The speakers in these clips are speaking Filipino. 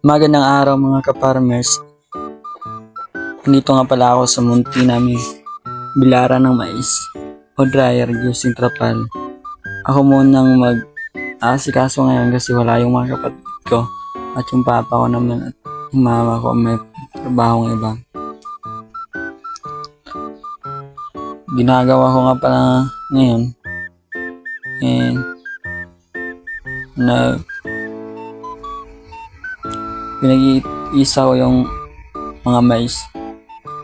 Magandang araw mga ka-farmers. Nandito nga pala ako sa munti namin bilaran ng mais o dryer using trapal. Ako munang mag-aasikaso ngayon kasi wala yung mga kapatid ko at yung papa ko naman at yung mama ko may trabahong iba. Ginagawa ko nga pala ngayon pinag-iisa ko yung mga mais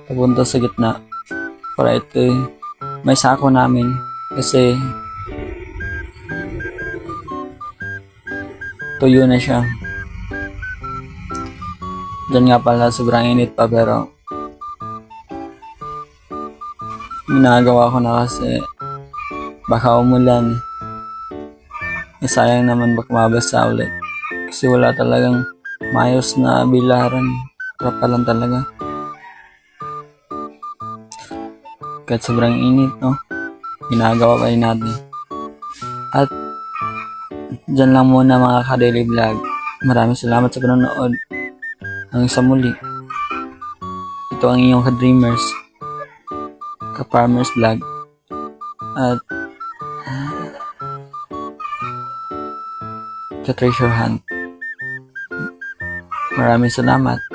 papunta sa gitna para ito may sako namin kasi tuyo na siya. Diyan nga pala sobrang init pa pero ginagawa ko na kasi baka umulan. Sayang naman baka mabasa ulit kasi wala talagang mayos na bilaran. Trapalan talaga. Kahit sobrang init, no? Ginagawa pa rin natin. At dyan lang muna mga ka-daily vlog. Maraming salamat sa panonood. Hanggang sa muli. Ito ang iyong ka-dreamers. Ka-farmers vlog. At ka-treasure hunt. Maraming salamat.